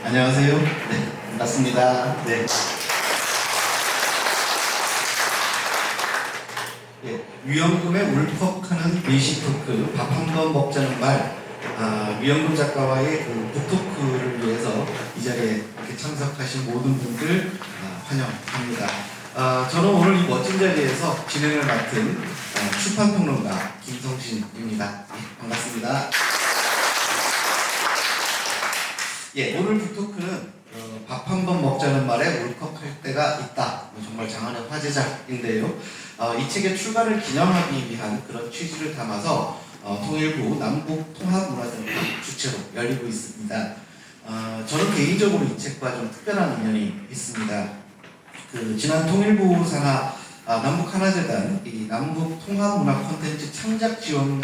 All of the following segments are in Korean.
안녕하세요. 네, 반갑습니다. 네. 네, 위연금의 울컥하는 미시 토크, 밥 한 번 먹자는 말, 위연금 작가와의 그 북토크를 위해서 이 자리에 이렇게 참석하신 모든 분들 환영합니다. 저는 오늘 이 멋진 자리에서 진행을 맡은 출판평론가 김성신입니다. 네, 반갑습니다. 예, 오늘 북토크는 밥 한 번 먹자는 말에 울컥할 때가 있다. 정말 장안의 화제작인데요. 이 책의 출간을 기념하기 위한 그런 취지를 담아서 통일부 남북통합문화센터 주최로 열리고 있습니다. 저는 개인적으로 이 책과 좀 특별한 인연이 있습니다. 지난 통일부 산하 남북하나재단 이 남북통합문화 콘텐츠 창작 지원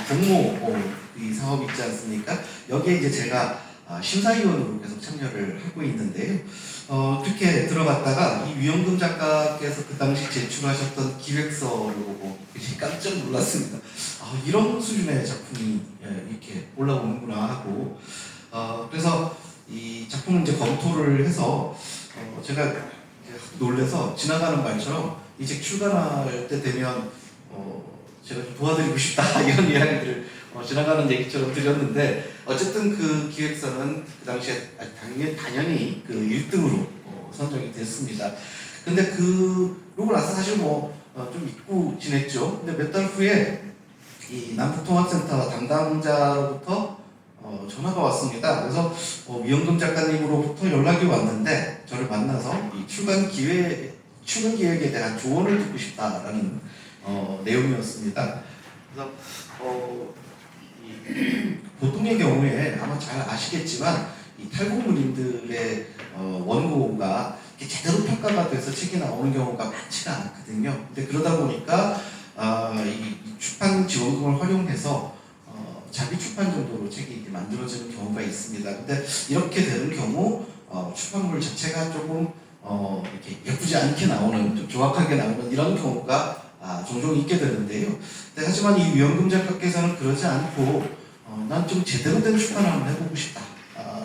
공모 이 사업이 있지 않습니까? 여기에 이제 제가 심사위원으로 계속 참여를 하고 있는데요. 그렇게 들어갔다가 이 위연금 작가께서 그 당시 제출하셨던 기획서를 보고 깜짝 놀랐습니다. 이런 수준의 작품이 이렇게 올라오는구나 하고, 그래서 이 작품을 이제 검토를 해서 제가 놀래서 지나가는 말처럼 이 책 출간할 때 되면 제가 좀 도와드리고 싶다 이런 이야기들을 지나가는 얘기처럼 드렸는데, 어쨌든 그 기획서는 그 당시에 당연히 그 1등으로 선정이 됐습니다. 근데 그러고 나서 사실 좀 잊고 지냈죠. 근데 몇 달 후에 이 남북통합센터 담당자로부터 전화가 왔습니다. 그래서 위연금 작가님으로부터 연락이 왔는데 저를 만나서 이 출간 기획에 대한 조언을 듣고 싶다라는 내용이었습니다. 그래서 보통의 경우에 아마 잘 아시겠지만 이 탈북민들의 원고가 제대로 평가가 돼서 책이 나오는 경우가 많지가 않거든요. 근데 그러다 보니까 이 출판 지원금을 활용해서 자비 출판 정도로 책이 만들어지는 경우가 있습니다. 근데 이렇게 되는 경우 출판물 자체가 조금 이렇게 예쁘지 않게 나오는, 좀 조악하게 나오는 이런 경우가 종종 있게 되는데요. 하지만 이 위연금 작가께서는 그러지 않고 난 좀 제대로 된 출판을 한번 해보고 싶다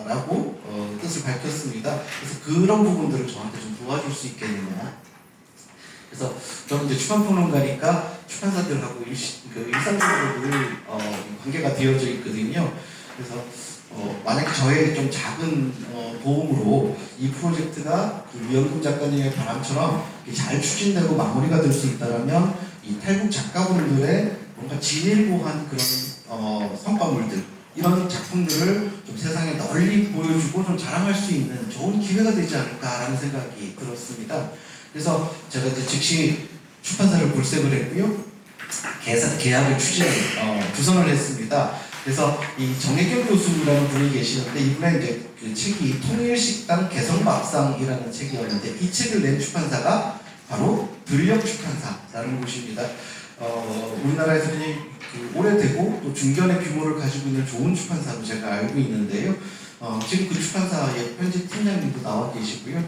라고 뜻을 밝혔습니다. 그래서 그런 부분들을 저한테 좀 도와줄 수 있겠느냐. 그래서 저는 이제 출판평론가니까 출판사들하고 일상적으로 늘 관계가 되어져 있거든요. 그래서 만약에 저의 좀 작은 도움으로 이 프로젝트가 그 위연금 작가님의 바람처럼 잘 추진되고 마무리가 될 수 있다면 이 탈북 작가분들의 뭔가 진일보한 그런 성과물들, 이런 작품들을 좀 세상에 널리 보여주고 좀 자랑할 수 있는 좋은 기회가 되지 않을까라는 생각이 들었습니다. 그래서 제가 이제 즉시 출판사를 불색을 했고요. 계약을 주선을 했습니다. 그래서 이 정혜경 교수라는 분이 계시는데, 이분의 이제 그 책이 통일식당 개성밥상이라는 책이었는데, 이 책을 낸 출판사가 바로 들녘출판사라는 곳입니다. 우리나라에서 굉장히 오래되고 또 중견의 규모를 가지고 있는 좋은 출판사로 제가 알고 있는데요. 지금 그 출판사의 편집 팀장님도 나와 계시고요.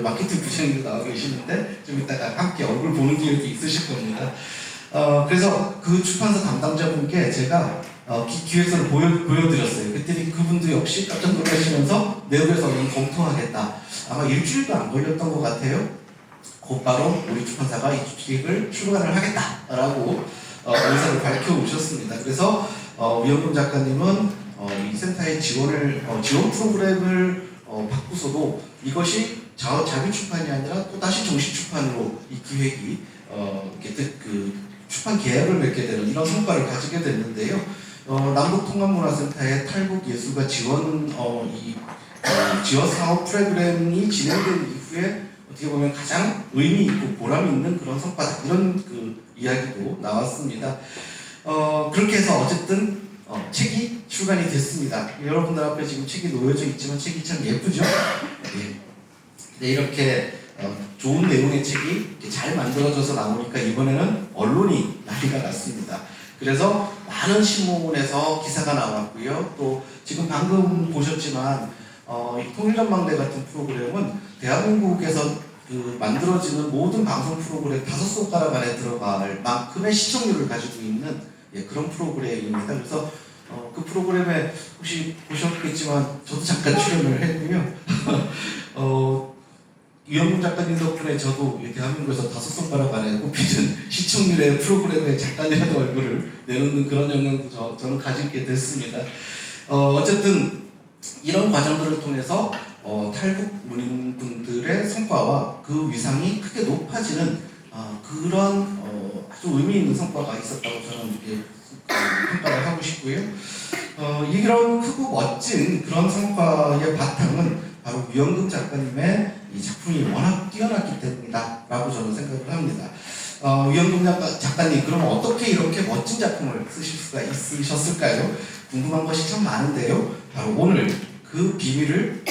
마케팅 부장님도 나와 계시는데 좀 이따가 함께 얼굴 보는 기회도 있으실 겁니다. 그래서 그 출판사 담당자분께 제가 기획서를 보여드렸어요. 그랬더니 그분도 역시 깜짝 놀라시면서 내부에서 검토하겠다. 아마 일주일도 안 걸렸던 것 같아요. 곧바로 우리 출판사가 이 기획을 출간을 하겠다라고 의사를 밝혀오셨습니다. 그래서 위연금 작가님은 이 센터의 지원 프로그램을 바꾸서도 이것이 자기 출판이 아니라 또 다시 정식 출판으로 이 기획이 그 출판 계약을 맺게 되는 이런 성과를 가지게 됐는데요. 남북통합문화센터의 탈북예술가 지원 지원 사업 프로그램이 진행된 이후에 어떻게 보면 가장 의미 있고 보람 있는 그런 성과다, 이런 그 이야기도 나왔습니다. 그렇게 해서 어쨌든 책이 출간이 됐습니다. 여러분들 앞에 지금 책이 놓여져 있지만 책이 참 예쁘죠? 네, 이렇게 좋은 내용의 책이 이렇게 잘 만들어져서 나오니까 이번에는 언론이 난리가 났습니다. 그래서 많은 신문에서 기사가 나왔고요. 또 지금 방금 보셨지만 통일전망대 같은 프로그램은 대한민국에서 만들어지는 모든 방송 프로그램 5손가락 안에 들어갈 만큼의 시청률을 가지고 있는 그런 프로그램입니다. 그래서 그 프로그램에 혹시 보셨겠지만 저도 잠깐 출연을 했고요. 유영문 작가님 덕분에 저도 대한민국에서 5손가락 안에 꼽히는 시청률의 프로그램에 잠깐이라도 얼굴을 내놓는 그런 영향도 저는 가지게 됐습니다. 어쨌든 이런 과정들을 통해서 탈북 문인분들의 성과와 그 위상이 크게 높아지는 그런 아주 의미 있는 성과가 있었다고 저는 이렇게 평가를 하고 싶고요. 이런 크고 멋진 그런 성과의 바탕은 바로 유영금 작가님의 이 작품이 워낙 뛰어났기 때문이다 라고 저는 생각을 합니다. 유영금 작가님, 그럼 어떻게 이렇게 멋진 작품을 쓰실 수가 있으셨을까요? 궁금한 것이 참 많은데요. 바로 오늘 그 비밀을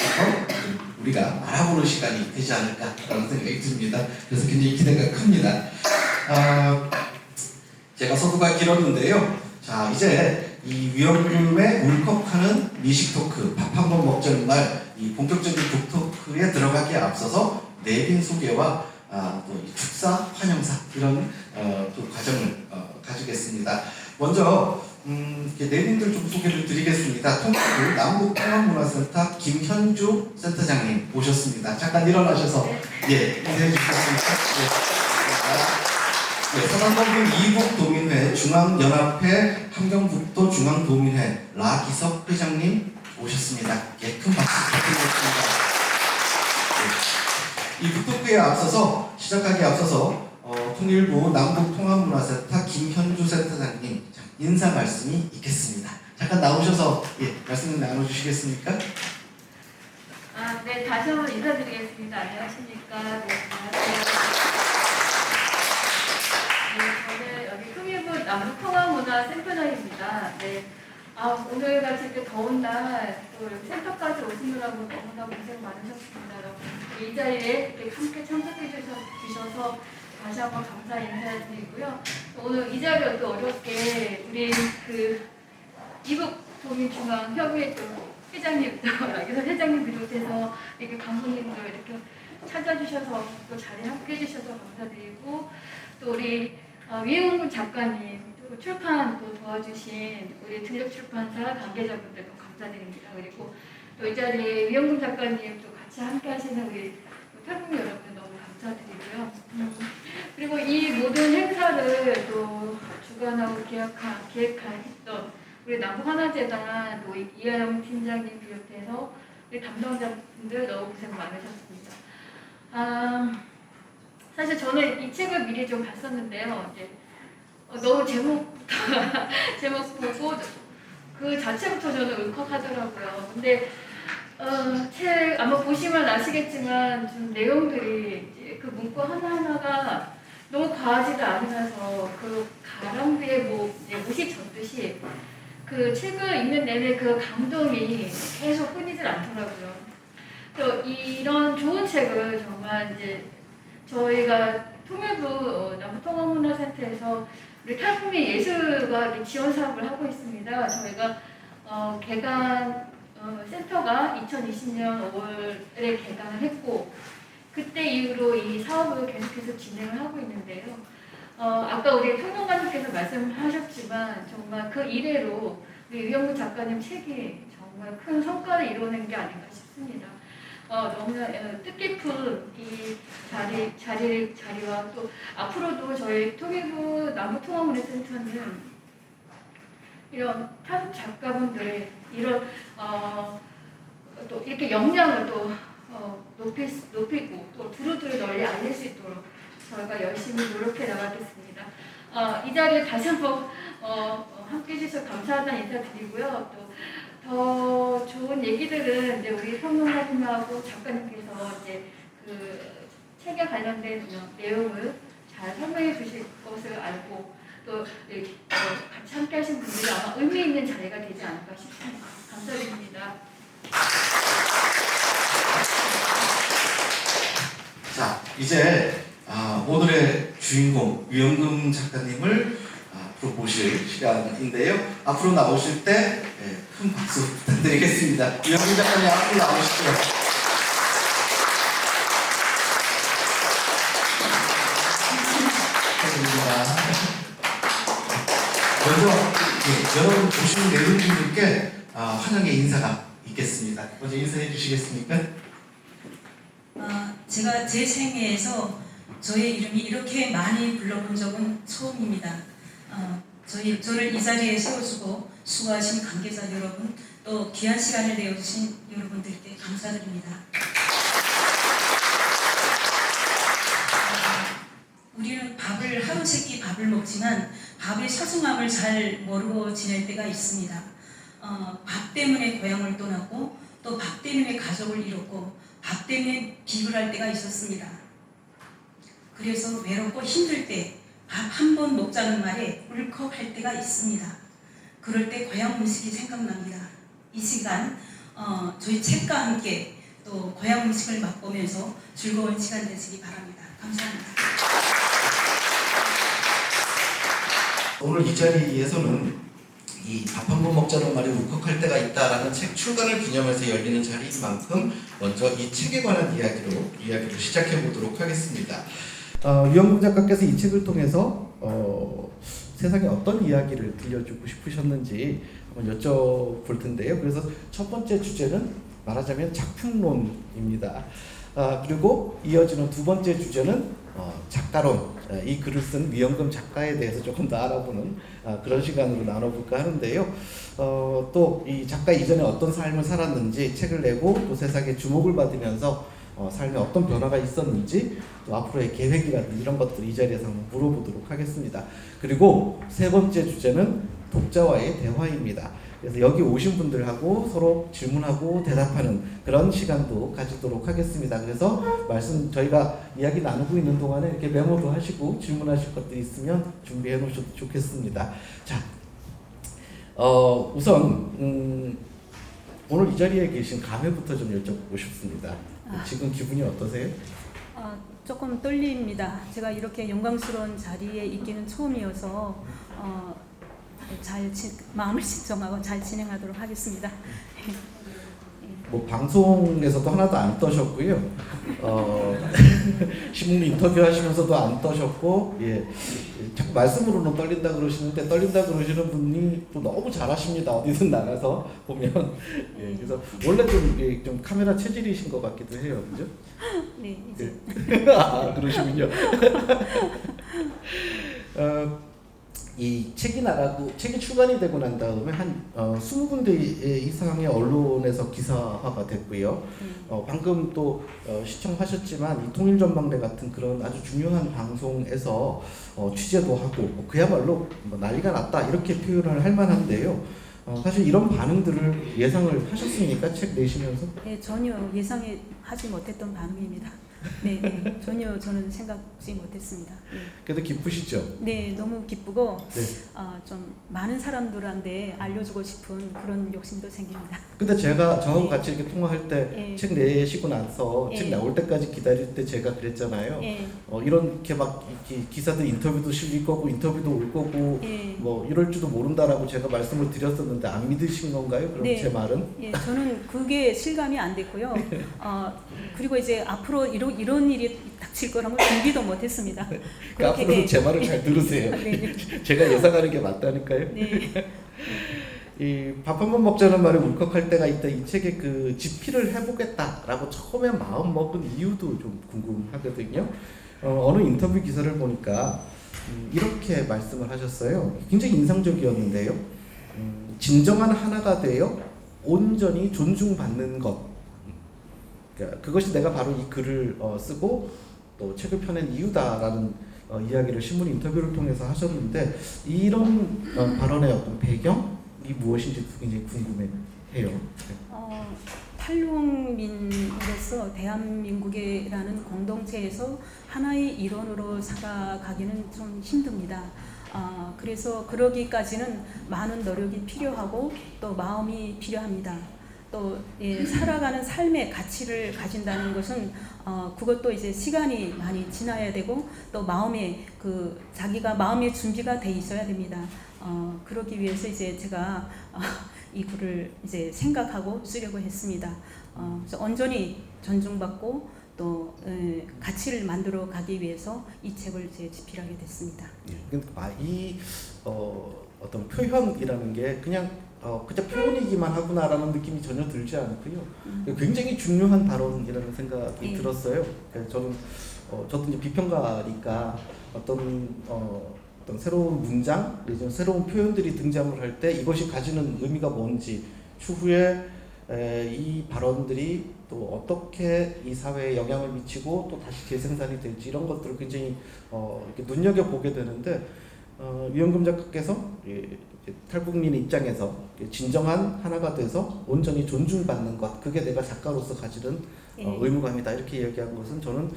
우리가 알아보는 시간이 되지 않을까라는 생각이 듭니다. 그래서 굉장히 기대가 큽니다. 제가 서두가 길었는데요. 자, 이제 이 유영금의 울컥하는 미식 토크, 밥 한 번 먹자는 말, 이 본격적인 북토크에 들어가기에 앞서서 내빈 소개와 또 축사, 환영사 이런 또 과정을 가지겠습니다. 먼저 내빈들 좀 소개를 드리겠습니다. 통합부 남북통합문화센터 김현주 센터장님 모셨습니다. 잠깐 일어나셔서 인사해 주시겠습니까? 서강동군 이북도민회 중앙연합회 함경북도 중앙도민회 라기석 회장님 오셨습니다. 큰 박수 부탁드리겠습니다. 이 북토크에 앞서서 시작하기에 앞서서 통일부 남북통합문화센터 김현주 센터장님 인사 말씀이 있겠습니다. 잠깐 나오셔서 말씀 나눠주시겠습니까? 네, 다시 한번 인사드리겠습니다. 안녕하십니까? 네, 저는 여기 통일부 남북통합문화센터장입니다. 네. 오늘 같이 이렇게 더운 날 또 센터까지 오시느라고 너무나 고생 많으셨습니다. 이 자리에 이렇게 함께 참석해 주셔서 다시 한번 감사 인사드리고요. 오늘 이 자리에 또 어렵게 우리 이북도민중앙협의회 또 회장님도 여기서 회장님 비롯해서 이렇게 강부님도 이렇게 찾아주셔서 또 자리에 함께 해주셔서 감사드리고 또 우리 위용문 작가님 또 출판 또 도와주신 우리 들녘출판사 관계자분들도 감사드립니다. 그리고 또 이 자리에 위용문 작가님 또 같이 함께 하시는 우리 탈북 여러분 너무 감사드리고요. 그리고 이 모든 행사를 또 주관하고 기획했던 우리 남북하나재단 또 이하영 팀장님 비롯해서 우리 담당자분들 너무 고생 많으셨습니다. 사실 저는 이 책을 미리 좀 봤었는데요. 이제 너무 제목 보고 그 자체부터 저는 울컥하더라고요. 근데 책 아마 보시면 아시겠지만 좀 내용들이 이제 그 문구 하나하나가 너무 과하지도 않으면서 그 가랑비에 못이 젖듯이 그 책을 읽는 내내 그 감동이 계속 끊이질 않더라고요. 또 이런 좋은 책을 정말 이제 저희가 통일부 남북통합문화센터에서 우리 탈북민 예술가 지원 사업을 하고 있습니다. 저희가 센터가 2020년 5월에 개강을 했고 그때 이후로 이 사업을 계속해서 진행을 하고 있는데요. 아까 우리 평론가님께서 말씀하셨지만 정말 그 이래로 우리 유영문 작가님 책이 정말 큰 성과를 이루어낸 게 아닌가 싶습니다. 너무나 뜻깊은 이 자리와 또 앞으로도 저희 통일부 남북통합문화센터는 이런 탈북 작가분들의 이런 또 이렇게 역량을 또 높이고 또 두루두루 널리 알릴 수 있도록 저희가 열심히 노력해 나가겠습니다. 이 자리에 다시 한번 함께 해주셔서 감사하다는 인사드리고요. 또 더 좋은 얘기들은 이제 우리 평론가님하고 작가님께서 이제 그 책에 관련된 내용을 잘 설명해 주실 것을 알고 또 같이 함께 하신 분들이 아마 의미 있는 자리가 되지 않을까 싶습니다. 감사드립니다. 자, 이제 오늘의 주인공 유영금 작가님을 앞으로 모실 시간인데요. 앞으로 나오실 때 큰 박수 부탁드리겠습니다. 유영금 작가님 앞으로 나오시죠. 축하드립니다. 먼저 여러분 오신 내분들께 환영의 인사가 있겠습니다. 먼저 인사해 주시겠습니까? 제가 제 생애에서 저의 이름이 이렇게 많이 불러본 적은 처음입니다. 저를 이 자리에 세워주고 수고하신 관계자 여러분, 또 귀한 시간을 내어주신 여러분들께 감사드립니다. 우리는 하루 세끼 밥을 먹지만 밥의 소중함을 잘 모르고 지낼 때가 있습니다. 밥 때문에 고향을 떠났고 또 밥 때문에 가족을 잃었고 밥 때문에 비굴할 때가 있었습니다. 그래서 외롭고 힘들 때 밥 한 번 먹자는 말에 울컥할 때가 있습니다. 그럴 때 고향 음식이 생각납니다. 이 시간 저희 책과 함께 또 고향 음식을 맛보면서 즐거운 시간 되시기 바랍니다. 감사합니다. 오늘 이 자리에서는 이 밥 한 번 먹자는 말이 울컥할 때가 있다라는 책 출간을 기념해서 열리는 자리인 만큼 먼저 이 책에 관한 이야기를 시작해 보도록 하겠습니다. 유영국 작가께서 이 책을 통해서 세상에 어떤 이야기를 들려주고 싶으셨는지 한번 여쭤볼 텐데요. 그래서 첫 번째 주제는 말하자면 작품론입니다. 그리고 이어지는 두 번째 주제는 작가론, 이 글을 쓴 위영금 작가에 대해서 조금 더 알아보는 그런 시간으로 나눠볼까 하는데요. 또 이 작가 이전에 어떤 삶을 살았는지 책을 내고 또 세상에 주목을 받으면서 삶에 어떤 변화가 있었는지 또 앞으로의 계획이라든지 이런 것들 이 자리에서 한번 물어보도록 하겠습니다. 그리고 세 번째 주제는 독자와의 대화입니다. 그래서 여기 오신 분들하고 서로 질문하고 대답하는 그런 시간도 가지도록 하겠습니다. 그래서 저희가 이야기 나누고 있는 동안에 이렇게 메모도 하시고 질문하실 것들이 있으면 준비해 놓으셔도 좋겠습니다. 자, 우선 오늘 이 자리에 계신 감회부터 좀 여쭤보고 싶습니다. 지금 기분이 어떠세요? 조금 떨립니다. 제가 이렇게 영광스러운 자리에 있기는 처음이어서 마음을 진정하고 잘 진행하도록 하겠습니다. 뭐 방송에서도 하나도 안 떠셨고요. 신문 인터뷰 하시면서도 안 떠셨고, 자꾸 말씀으로는 떨린다 그러시는데 떨린다 그러시는 분이 또 너무 잘하십니다. 어디든 나가서 보면. 그래서 원래 좀 카메라 체질이신 것 같기도 해요, 그죠? 네, 이제. 그러시군요. 이 책이 출간이 되고 난 다음에 한 20군데 이상의 언론에서 기사화가 됐고요. 방금 또 시청하셨지만 이 통일전망대 같은 그런 아주 중요한 방송에서 취재도 하고 그야말로 난리가 났다 이렇게 표현을 할 만한데요. 사실 이런 반응들을 예상을 하셨습니까? 책 내시면서? 네, 전혀 예상하지 못했던 반응입니다. 네, 전혀 저는 생각지 못했습니다. 네. 그래도 기쁘시죠? 네, 너무 기쁘고 네. 좀 많은 사람들한테 알려주고 싶은 그런 욕심도 생깁니다. 근데 저하고 같이 이렇게 통화할 때 책 내시고 나서 책 나올 때까지 기다릴 때 제가 그랬잖아요. 이렇게 막 기사들 인터뷰도 실릴 거고 인터뷰도 올 거고 뭐 이럴 줄도 모른다라고 제가 말씀을 드렸었는데 안 믿으신 건가요? 그럼 제 말은? 저는 그게 실감이 안 됐고요. 그리고 이제 앞으로 이런 일이 닥칠 거라면 준비도 못했습니다. 앞으로 제 말을 잘 들으세요. 네. 제가 예상하는 게 맞다니까요. 네. 이 밥 한 번 먹자는 말에 울컥할 때가 있다. 이 책에 그 집필을 해보겠다라고 처음에 마음 먹은 이유도 좀 궁금하거든요. 어느 인터뷰 기사를 보니까 이렇게 말씀을 하셨어요. 굉장히 인상적이었는데요. 진정한 하나가 되어 온전히 존중받는 것. 그것이 내가 바로 이 글을 쓰고 또 책을 펴낸 이유다라는 이야기를 신문 인터뷰를 통해서 하셨는데 이런 발언의 어떤 배경이 무엇인지 굉장히 궁금해해요. 탈북민으로서 대한민국이라는 공동체에서 하나의 일원으로 살아가기는 좀 힘듭니다. 그래서 그러기까지는 많은 노력이 필요하고 또 마음이 필요합니다. 또 살아가는 삶의 가치를 가진다는 것은 그것도 이제 시간이 많이 지나야 되고 또 자기가 마음의 준비가 돼 있어야 됩니다. 그러기 위해서 이제 제가 이 글을 이제 생각하고 쓰려고 했습니다. 그래서 온전히 존중받고 또 가치를 만들어 가기 위해서 이 책을 이제 집필하게 됐습니다. 어떤 표현이라는 게 그냥 표현이기만 하구나라는 느낌이 전혀 들지 않고요. 굉장히 중요한 발언이라는 생각이 들었어요. 그래서 저는 저도 이제 비평가니까 어떤 새로운 문장, 내지는 새로운 표현들이 등장을 할 때 이것이 가지는 의미가 뭔지, 추후에 이 발언들이 또 어떻게 이 사회에 영향을 미치고 또 다시 재생산이 될지 이런 것들을 굉장히 이렇게 눈여겨보게 되는데 유영금 작가께서 탈북민 입장에서 진정한 하나가 돼서 온전히 존중받는 것, 그게 내가 작가로서 가지는 의무감이다 이렇게 이야기한 것은 저는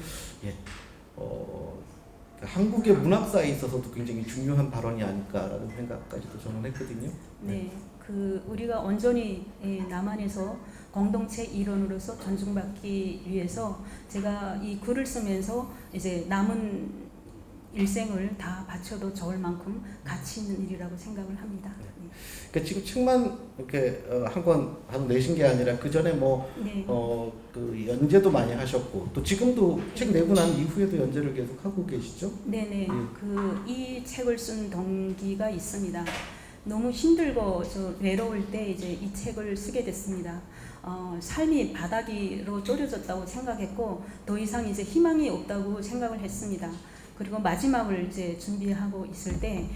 한국의 문학사에 있어서도 굉장히 중요한 발언이 아닐까라는 생각까지도 저는 했거든요. 네, 우리가 온전히 남한에서 공동체 일원으로서 존중받기 위해서 제가 이 글을 쓰면서 이제 남은 일생을 다 바쳐도 좋을 만큼 가치 있는 일이라고 생각을 합니다. 그러니까 지금 책만 이렇게 한 권 내신 게 아니라 그 전에 네. 그 연재도 많이 하셨고 또 지금도 책 내고 난 이후에도 연재를 계속 하고 계시죠? 네네. 이 책을 쓴 동기가 있습니다. 너무 힘들고 외로울 때 이제 이 책을 쓰게 됐습니다. 삶이 바닥으로 졸여졌다고 생각했고 더 이상 이제 희망이 없다고 생각을 했습니다. 그리고 마지막을 이제 준비하고 있을 때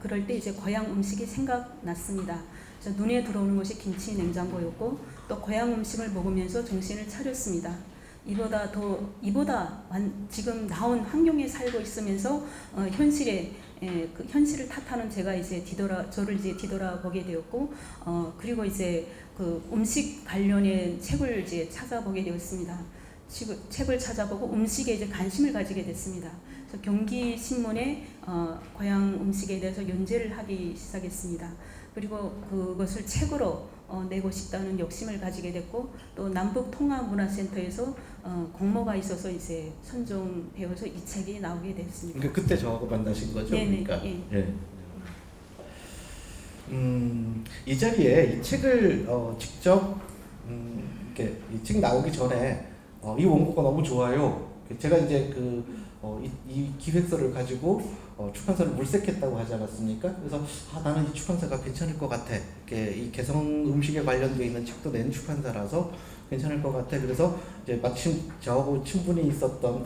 그럴 때 이제 고향 음식이 생각났습니다. 눈에 들어오는 것이 김치 냉장고였고 또 고향 음식을 먹으면서 정신을 차렸습니다. 지금 나온 환경에 살고 있으면서 그 현실을 탓하는 제가 이제 저를 이제 뒤돌아보게 되었고 그리고 이제 그 음식 관련된 책을 이제 찾아보게 되었습니다. 책을 찾아보고 음식에 이제 관심을 가지게 됐습니다. 그래서 경기 신문에 고향 음식에 대해서 연재를 하기 시작했습니다. 그리고 그것을 책으로 내고 싶다는 욕심을 가지게 됐고 또 남북통합문화센터에서 공모가 있어서 이제 선정되어서 이 책이 나오게 됐습니다. 그러니까 그때 저하고 만나신 거죠? 네네. 그러니까. 예. 이 자리에 이 책을 직접 이렇게 이 책 나오기 전에 이 원고가 너무 좋아요. 제가 이제 이 기획서를 가지고 출판사를 물색했다고 하지 않았습니까? 그래서 나는 이 출판사가 괜찮을 것 같아. 이 개성 음식에 관련되어 있는 책도 낸 출판사라서 괜찮을 것 같아. 그래서 이제 마침 저하고 친분이 있었던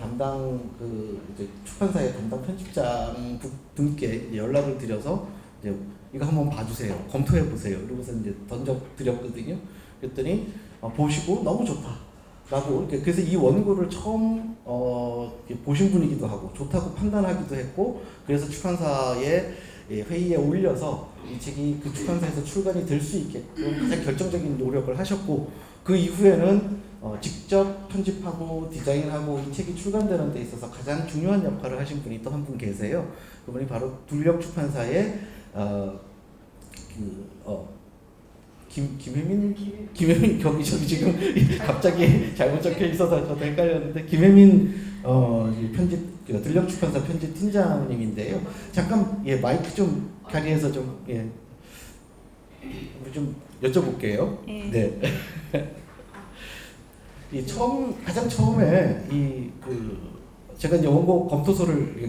이제 출판사의 담당 편집장 분께 연락을 드려서 이제 이거 한번 봐주세요. 검토해 보세요. 그러고서 이제 던져 드렸거든요. 그랬더니 보시고 너무 좋다. 라고 그래서 이 원고를 처음 보신 분이기도 하고 좋다고 판단하기도 했고 그래서 출판사의 회의에 올려서 이 책이 그 출판사에서 출간이 될 수 있게끔 가장 결정적인 노력을 하셨고 그 이후에는 직접 편집하고 디자인하고 이 책이 출간되는 데 있어서 가장 중요한 역할을 하신 분이 또 한 분 계세요. 그분이 바로 둘력 출판사의 김혜민 저기 지금 갑자기 잘못 적혀 있어서 저도 헷갈렸는데 김혜민 들력 출판사 편집 팀장님인데요. 잠깐 마이크 좀 자리에서 좀 여쭤볼게요. 네. 가장 처음에 제가 이제 원고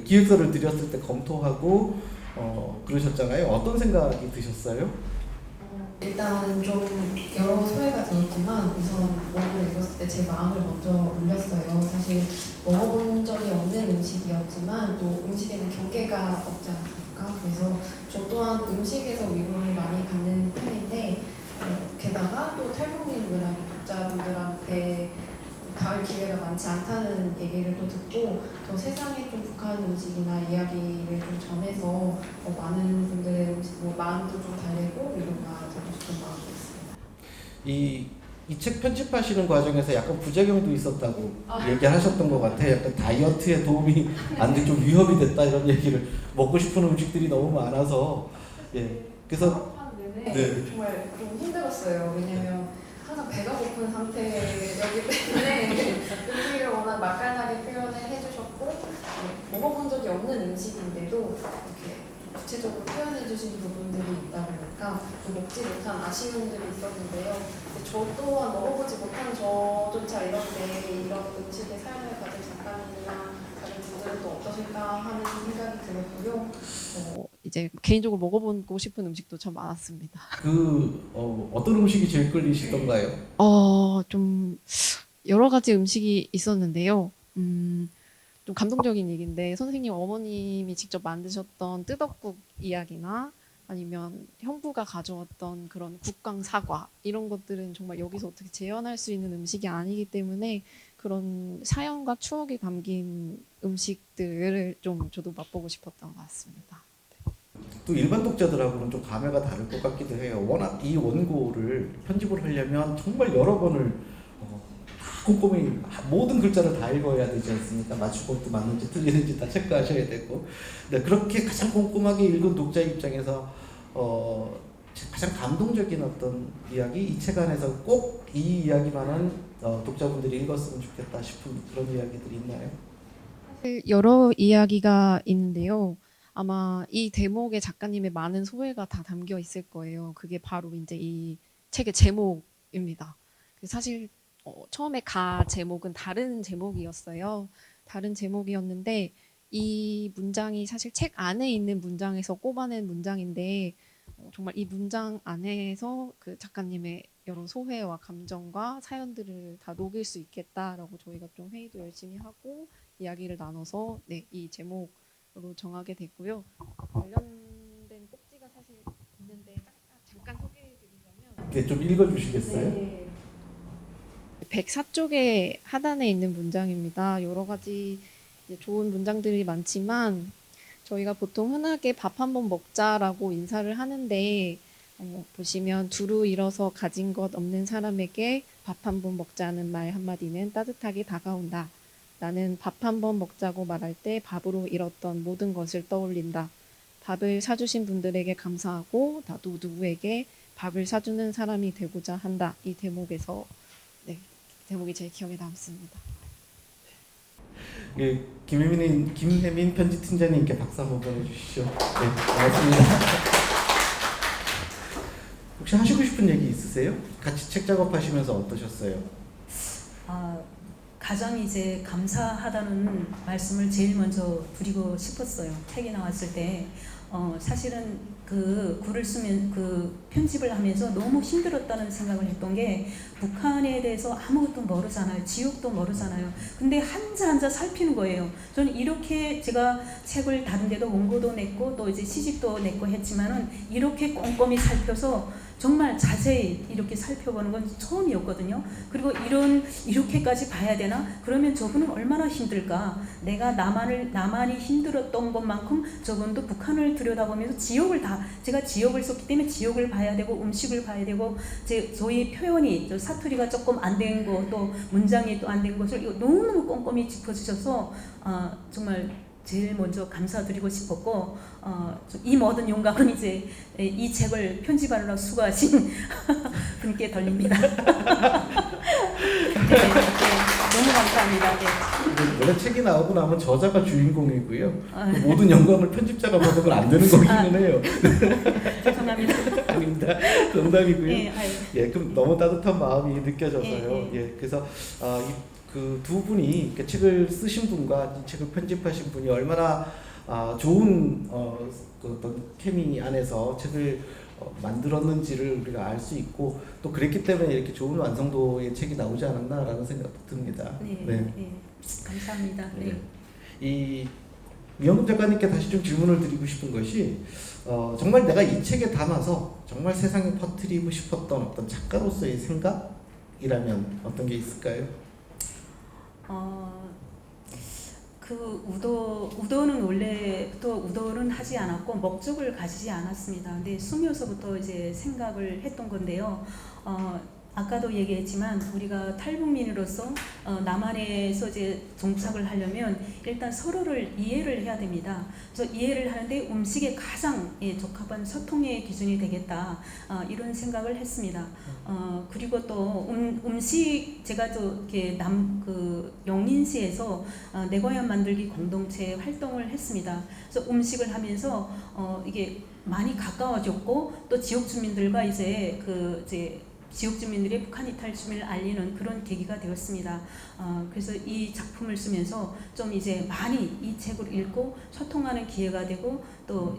기획서를 드렸을 때 검토하고 그러셨잖아요. 어떤 생각이 드셨어요? 일단 좀 여러 소회가 들었지만 우선 원고를 읽었을 때 제 마음을 먼저 울렸어요. 사실 먹어본 적이 없는 음식이었지만 또 음식에는 경계가 없지 않습니까? 그래서 저 또한 음식에서 위로를 많이 받는 편인데 게다가 또 탈북민 독자분들한테 닿을 기회가 많지 않다는 얘기를 또 듣고 더 세상에 좀 북한 음식이나 이야기를 좀 전해서 많은 분들의 마음도 좀 달래고 위로가 되고 싶은 마음이 있습니다. 이 책 편집하시는 과정에서 약간 부작용도 있었다고 얘기하셨던 것 같아요. 약간 다이어트에 도움이 안 돼 좀 위협이 됐다 이런 얘기를 먹고 싶은 음식들이 너무 많아서 그래서 네. 정말 좀 힘들었어요. 왜냐면 항상 배가 고픈 상태였기 때문에 음식을 워낙 맛깔나게 표현을 해주셨고 먹어본 적이 없는 음식인데도 이렇게 구체적으로 표현해 주신 부분들이 있다 보니까 좀 먹지 못한 아쉬움들이 있었는데요. 저 또한 먹어보지 못한 저조차 이런 음식의 사연을 가진 작가님이나 다른 분들은 또 어떠실까 하는 생각이 들었고요. 이제 개인적으로 먹어보고 싶은 음식도 참 많았습니다. 어떤 음식이 제일 끌리시던가요? 좀 여러 가지 음식이 있었는데요. 좀 감동적인 얘기인데 선생님 어머님이 직접 만드셨던 뜨덕국 이야기나 아니면 형부가 가져왔던 그런 국강 사과 이런 것들은 정말 여기서 어떻게 재현할 수 있는 음식이 아니기 때문에 그런 사연과 추억이 담긴 음식들을 좀 저도 맛보고 싶었던 것 같습니다. 또 일반 독자들하고는 좀 감회가 다를 것 같기도 해요. 워낙 이 원고를 편집을 하려면 정말 여러 번을 다 꼼꼼히 모든 글자를 다 읽어야 되지 않습니까? 맞춤법도 맞는지 틀리는지 다 체크하셔야 되고. 네, 그렇게 가장 꼼꼼하게 읽은 독자 입장에서 가장 감동적인 어떤 이야기, 이 책 안에서 꼭 이 이야기만은 독자분들이 읽었으면 좋겠다 싶은 그런 이야기들이 있나요? 여러 이야기가 있는데요. 아마 이 대목에 작가님의 많은 소회가 다 담겨 있을 거예요. 그게 바로 이제 이 책의 제목입니다. 사실 처음에 제목은 다른 제목이었어요. 다른 제목이었는데 이 문장이 사실 책 안에 있는 문장에서 꼽아낸 문장인데 정말 이 문장 안에서 그 작가님의 여러 소회와 감정과 사연들을 다 녹일 수 있겠다라고 저희가 좀 회의도 열심히 하고 이야기를 나눠서 이 제목으로 정하게 됐고요. 관련된 꼭지가 사실 있는데 잠깐 소개해드리자면 이렇게 좀 읽어주시겠어요? 네. 104쪽의 하단에 있는 문장입니다. 여러 가지 좋은 문장들이 많지만 저희가 보통 흔하게 밥 한번 먹자라고 인사를 하는데 보시면 두루 일어서 가진 것 없는 사람에게 밥 한번 먹자는 말 한마디는 따뜻하게 다가온다. 나는 밥 한번 먹자고 말할 때 밥으로 잃었던 모든 것을 떠올린다. 밥을 사주신 분들에게 감사하고 나도 누구에게 밥을 사주는 사람이 되고자 한다. 이 대목에서 대목이 제일 기억에 남습니다. 예, 김혜민 편집팀장님께 박수 한번 보내주시죠. 네, 고맙습니다. 혹시 하시고 싶은 얘기 있으세요? 같이 책 작업하시면서 어떠셨어요? 가장 이제 감사하다는 말씀을 제일 먼저 드리고 싶었어요. 책이 나왔을 때 사실은 그 글을 쓰면 그 편집을 하면서 너무 힘들었다는 생각을 했던 게 북한에 대해서 아무것도 모르잖아요. 지역도 모르잖아요. 근데 한자 살피는 거예요. 저는 이렇게 제가 책을 다른 데도 원고도 냈고 또 이제 시집도 냈고 했지만은 이렇게 꼼꼼히 살펴서 정말 자세히 이렇게 살펴보는 건 처음이었거든요. 그리고 이렇게까지 봐야 되나? 그러면 저분은 얼마나 힘들까? 내가 나만이 힘들었던 것만큼 저분도 북한을 들여다보면서 제가 지역을 썼기 때문에 지역을 봐야 되고 음식을 봐야 되고 저희 표현이 사투리가 조금 안 된 거 또 문장이 또 안 된 것을 너무너무 꼼꼼히 짚어주셔서 정말 제일 먼저 감사드리고 싶었고 이 모든 영광은 이제 이 책을 편집하느라 수고하신 분께 돌립니다. 네, 너무 감사합니다. 네. 원래 책이 나오고 나면 저자가 주인공이고요. 그 모든 영광을 편집자가 받으면 안 되는 거기는 해요. 죄송합니다. 아닙니다. 농담이고요. 네, 예, 그럼 너무 따뜻한 마음이 느껴져서요. 예, 그래서 그 두 분이 이렇게 책을 쓰신 분과 이 책을 편집하신 분이 얼마나 좋은 그 어떤 케미 안에서 책을 만들었는지를 우리가 알 수 있고 또 그랬기 때문에 이렇게 좋은 완성도의 책이 나오지 않았나라는 생각도 듭니다. 네. 감사합니다. 네. 이 이영금 작가님께 다시 좀 질문을 드리고 싶은 것이 정말 내가 이 책에 담아서 정말 세상에 퍼뜨리고 싶었던 어떤 작가로서의 생각이라면 어떤 게 있을까요? 그 우도는 원래부터 우도는 하지 않았고 목적을 가지지 않았습니다. 근데 숨어서부터 이제 생각을 했던 건데요. 아까도 얘기했지만 우리가 탈북민으로서 남한에서 이제 정착을 하려면 일단 서로를 이해를 해야 됩니다. 그래서 이해를 하는데 음식에 가장 적합한 소통의 기준이 되겠다 이런 생각을 했습니다. 그리고 또 음식 제가 또 이렇게 영린시에서 내 고향 만들기 공동체 활동을 했습니다. 그래서 음식을 하면서 이게 많이 가까워졌고 또 지역 주민들과 이제 지역 주민들의 북한 이탈심을 알리는 그런 계기가 되었습니다. 그래서 이 작품을 쓰면서 좀 이제 많이 이 책을 읽고 소통하는 기회가 되고 또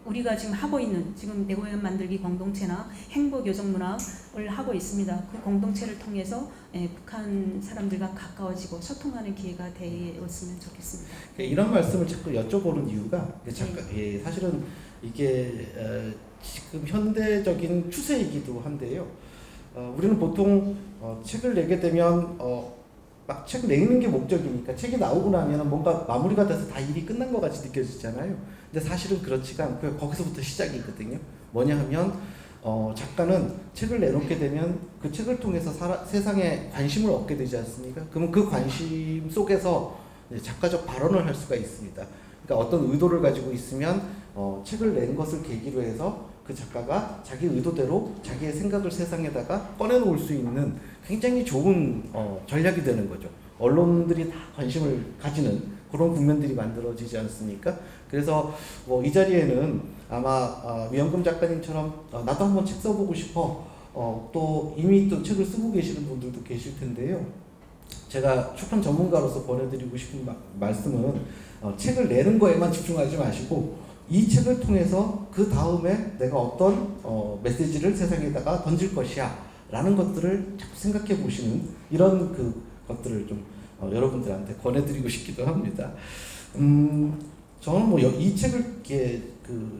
우리가 지금 하고 있는 지금 내 고향 만들기 공동체나 행복 요정 문학을 하고 있습니다. 그 공동체를 통해서 북한 사람들과 가까워지고 소통하는 기회가 되었으면 좋겠습니다. 이런 말씀을 자꾸 여쭤보는 이유가 사실은 이게 지금 현대적인 추세이기도 한데요. 우리는 보통 책을 내게 되면 막 책을 내는 게 목적이니까 책이 나오고 나면 뭔가 마무리가 돼서 다 일이 끝난 것 같이 느껴지잖아요. 근데 사실은 그렇지가 않고요. 거기서부터 시작이거든요. 뭐냐 하면 작가는 책을 내놓게 되면 그 책을 통해서 세상에 관심을 얻게 되지 않습니까? 그러면 그 관심 속에서 작가적 발언을 할 수가 있습니다. 그러니까 어떤 의도를 가지고 있으면 책을 낸 것을 계기로 해서 그 작가가 자기 의도대로 자기의 생각을 세상에다가 꺼내놓을 수 있는 굉장히 좋은 전략이 되는 거죠. 언론들이 다 관심을 가지는 그런 국면들이 만들어지지 않습니까? 그래서 이 자리에는 아마 위영금 작가님처럼 나도 한번 책 써보고 싶어 또 이미 또 책을 쓰고 계시는 분들도 계실 텐데요. 제가 출판 전문가로서 보내드리고 싶은 말씀은 책을 내는 거에만 집중하지 마시고 이 책을 통해서 그 다음에 내가 어떤 메시지를 세상에다가 던질 것이야 라는 것들을 자꾸 생각해 보시는 이런 것들을 좀 여러분들한테 권해드리고 싶기도 합니다. 저는 이 책을 이렇게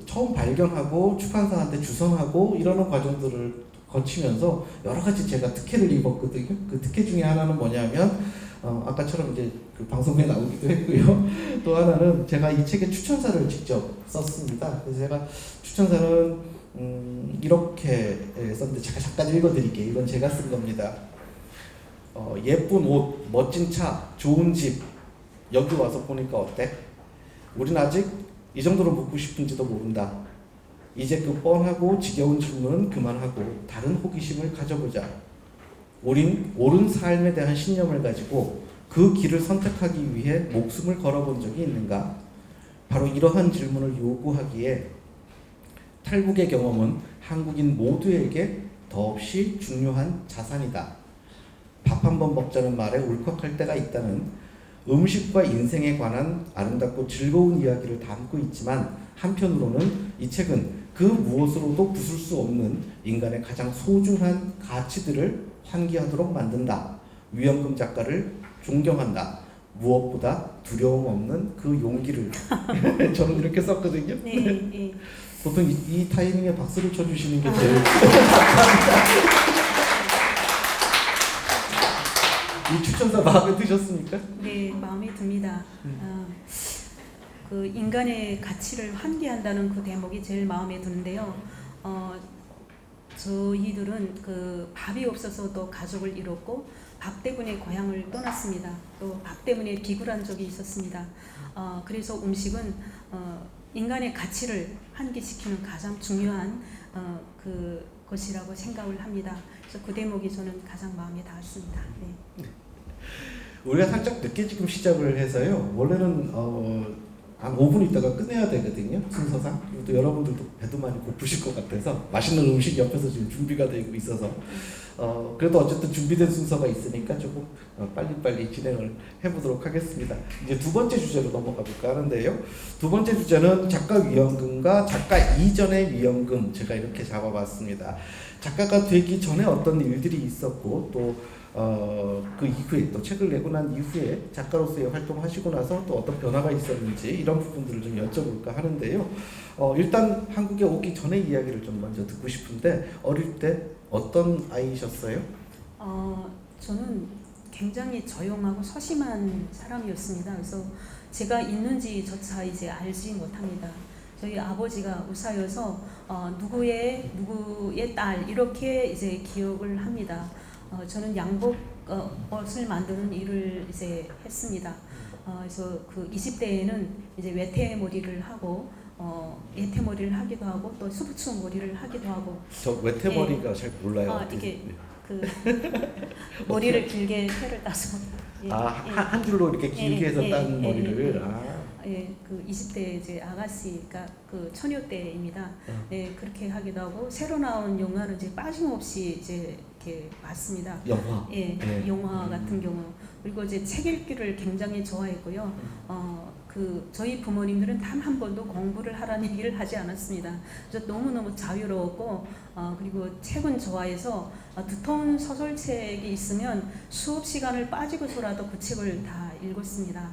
처음 발견하고 출판사한테 주선하고 이러는 과정들을 거치면서 여러 가지 제가 특혜를 입었거든요. 그 특혜 중에 하나는 뭐냐면 아까처럼 이제 그 방송에 나오기도 했고요. 또 하나는 제가 이 책의 추천사를 직접 썼습니다. 그래서 제가 추천사는 이렇게 썼는데 제가 잠깐 읽어드릴게요. 이건 제가 쓴 겁니다. 예쁜 옷, 멋진 차, 좋은 집 여기 와서 보니까 어때? 우린 아직 이 정도로 묻고 싶은지도 모른다. 이제 그 뻔하고 지겨운 질문은 그만하고 다른 호기심을 가져보자. 우린 옳은 삶에 대한 신념을 가지고 그 길을 선택하기 위해 목숨을 걸어본 적이 있는가? 바로 이러한 질문을 요구하기에 탈북의 경험은 한국인 모두에게 더없이 중요한 자산이다. 밥 한 번 먹자는 말에 울컥할 때가 있다는 음식과 인생에 관한 아름답고 즐거운 이야기를 담고 있지만 한편으로는 이 책은 그 무엇으로도 부술 수 없는 인간의 가장 소중한 가치들을 환기하도록 만든다. 위영금 작가를 존경한다. 무엇보다 두려움 없는 그 용기를 저는 이렇게 썼거든요. 네. 보통 이 타이밍에 박수를 쳐주시는 게 제일 감사합니다. 이 추천사 마음에 드셨습니까? 네, 마음에 듭니다. 그 인간의 가치를 환기한다는 그 대목이 제일 마음에 드는데요. 저희들은 그 밥이 없어서도 가족을 잃었고 밥 때문에 고향을 떠났습니다. 또 밥 때문에 비굴한 적이 있었습니다. 그래서 음식은 인간의 가치를 환기시키는 가장 중요한 것이라고 생각을 합니다. 그래서 그 대목이 저는 가장 마음에 닿았습니다. 네. 우리가 살짝 늦게 지금 시작을 해서요. 원래는 한 5분 있다가 끝내야 되거든요. 순서상. 또 여러분들도 배도 많이 고프실 것 같아서 맛있는 음식 옆에서 지금 준비가 되고 있어서 그래도 어쨌든 준비된 순서가 있으니까 조금 빨리빨리 진행을 해보도록 하겠습니다. 이제 두 번째 주제로 넘어가 볼까 하는데요. 두 번째 주제는 작가 위영금과 작가 이전의 위영금 제가 이렇게 잡아봤습니다. 작가가 되기 전에 어떤 일들이 있었고 또 그 이후에 또 책을 내고 난 이후에 작가로서의 활동하시고 나서 또 어떤 변화가 있었는지 이런 부분들을 좀 여쭤볼까 하는데요. 일단 한국에 오기 전의 이야기를 좀 먼저 듣고 싶은데 어릴 때 어떤 아이셨어요? 저는 굉장히 조용하고 소심한 사람이었습니다. 그래서 제가 있는지조차 이제 알지 못합니다. 저희 아버지가 의사여서 누구의 딸 이렇게 이제 기억을 합니다. 저는 양복 옷을 만드는 일을 이제 했습니다. 그래서 그 20대에는 이제 외태머리를 하고 예태머리를 하기도 하고 또 수부추 머리를 하기도 하고. 저 외태머리가 잘 몰라요. 이게 그 머리를 길게 털을 따서 한 줄로 이렇게 길게 해서 딴 머리를 예, 그 20대 이제 아가씨가 그 처녀 때입니다. 네, 그렇게 하기도 하고 새로 나온 영화는 이제 빠짐없이 이제 이렇게 봤습니다. 영화. 예, 네. 영화 같은 경우 그리고 이제 책 읽기를 굉장히 좋아했고요. 그 저희 부모님들은 단 한 번도 공부를 하라는 얘기를 하지 않았습니다. 그래서 너무너무 자유로웠고 그리고 책은 좋아해서 두터운 소설책이 있으면 수업 시간을 빠지고서라도 그 책을 다 읽었습니다.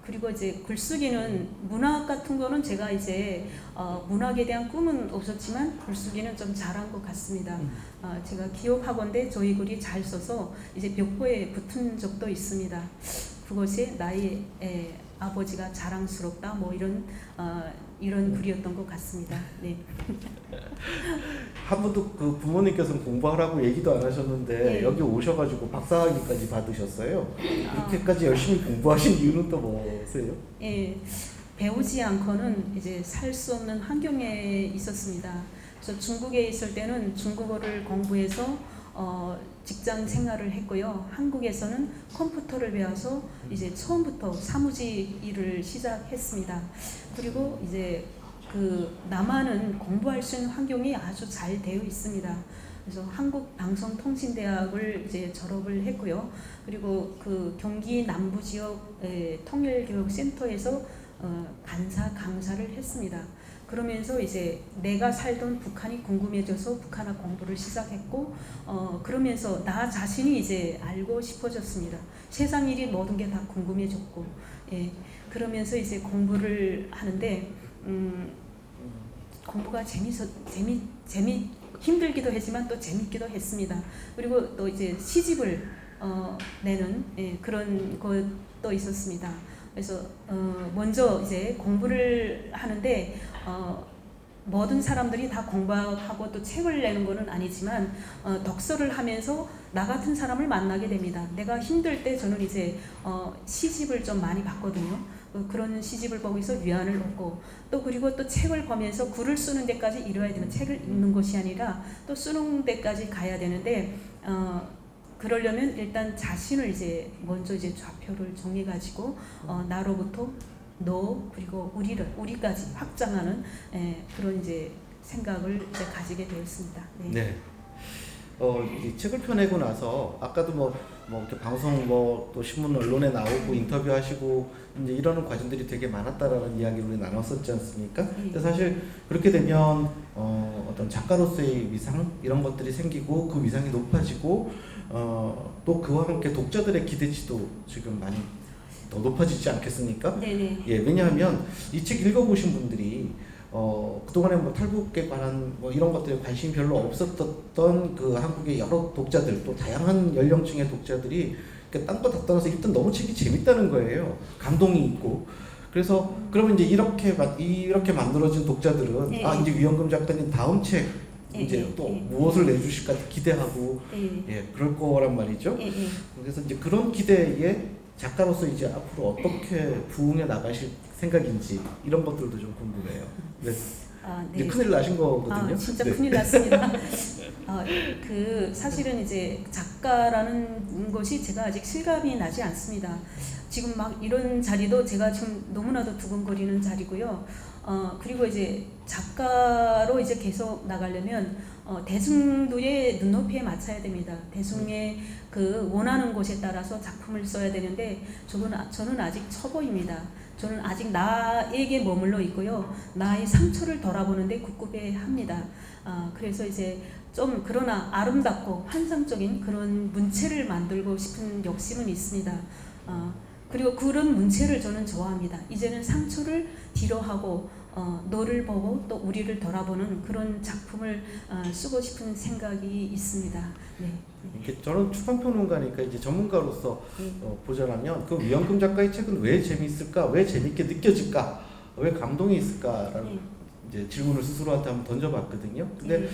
그리고 이제 글쓰기는 문학 같은 거는 제가 이제 문학에 대한 꿈은 없었지만 글쓰기는 좀 잘한 것 같습니다. 제가 기억하건대 저희 글이 잘 써서 이제 벽보에 붙은 적도 있습니다. 그것이 나의 아버지가 자랑스럽다 뭐 이런 글이었던 것 같습니다. 네. 한 번도 그 부모님께서는 공부하라고 얘기도 안 하셨는데 네. 여기 오셔가지고 박사학위까지 받으셨어요. 이렇게까지 열심히 공부하신 이유는 또 뭐세요? 예, 배우지 않고는 이제 살 수 없는 환경에 있었습니다. 그래서 중국에 있을 때는 중국어를 공부해서 직장 생활을 했고요. 한국에서는 컴퓨터를 배워서 이제 처음부터 사무직 일을 시작했습니다. 그리고 이제 그 남한은 공부할 수 있는 환경이 아주 잘 되어 있습니다. 그래서 한국방송통신대학을 이제 졸업을 했고요. 그리고 그 경기 남부 지역 통일교육센터에서 강사를 했습니다. 그러면서 이제 내가 살던 북한이 궁금해져서 북한어 공부를 시작했고 그러면서 나 자신이 이제 알고 싶어졌습니다. 세상 일이 모든 게 다 궁금해졌고 예, 그러면서 이제 공부를 하는데 공부가 힘들기도 했지만 또 재밌기도 했습니다. 그리고 또 이제 시집을 내는 그런 것도 있었습니다. 그래서 먼저 이제 공부를 하는데 모든 사람들이 다 공부하고 또 책을 내는 것은 아니지만 독서를 하면서 나 같은 사람을 만나게 됩니다. 내가 힘들 때 저는 이제 시집을 좀 많이 봤거든요. 그런 시집을 보고서 위안을 얻고 또 그리고 또 책을 보면서 글을 쓰는 데까지 이뤄야 되는 책을 읽는 것이 아니라 또 쓰는 데까지 가야 되는데 그러려면 일단 자신을 이제 먼저 이제 좌표를 정해가지고 나로부터 너 그리고 우리까지 확장하는 그런 이제 생각을 이제 가지게 되었습니다. 네. 네. 이 책을 펴내고 나서 아까도 뭐 이렇게 방송 또 신문 언론에 나오고 인터뷰하시고 이제 이러는 과정들이 되게 많았다라는 이야기를 우리 나눴었지 않습니까? 근데 사실 그렇게 되면 어떤 작가로서의 위상 이런 것들이 생기고 그 위상이 높아지고 또 그와 함께 독자들의 기대치도 지금 많이 더 높아지지 않겠습니까? 네네. 예, 왜냐하면 이 책 읽어보신 분들이 그동안에 뭐 탈북에 관한 뭐 이런 것들에 관심이 별로 없었던 그 한국의 여러 독자들 또 다양한 연령층의 독자들이 딴 거 다 떠나서 일단 너무 책이 재밌다는 거예요. 감동이 있고. 그래서 그러면 이제 이렇게 만들어진 독자들은 네. 이제 위연금 작가님 다음 책 이제 또 무엇을 내주실까 기대하고 예, 그럴 거란 말이죠. 그래서 이제 그런 기대에 작가로서 이제 앞으로 어떻게 부응해 나가실 생각인지 이런 것들도 좀 궁금해요. 네. 이제 큰일 나신 거거든요. 진짜 네. 큰일 났습니다. 그 사실은 이제 작가라는 것이 제가 아직 실감이 나지 않습니다. 지금 막 이런 자리도 제가 지금 너무나도 두근거리는 자리고요. 그리고 이제 작가로 이제 계속 나가려면 대중들의 눈높이에 맞춰야 됩니다. 대중의 그 원하는 곳에 따라서 작품을 써야 되는데 저는 아직 초보입니다. 저는 아직 나에게 머물러 있고요. 나의 상처를 돌아보는데 급급해합니다. 그래서 이제 좀 그러나 아름답고 환상적인 그런 문체를 만들고 싶은 욕심은 있습니다. 그리고 그런 문체를 저는 좋아합니다. 이제는 상처를 뒤로하고 너를 보고 또 우리를 돌아보는 그런 작품을 쓰고 싶은 생각이 있습니다. 네. 이렇게 저는 출판평론가니까 이제 전문가로서 보자면 그 위연금 작가의 책은 왜 재미있을까, 왜 재밌게 느껴질까, 왜 감동이 있을까라는 이제 질문을 스스로한테 한번 던져봤거든요. 근데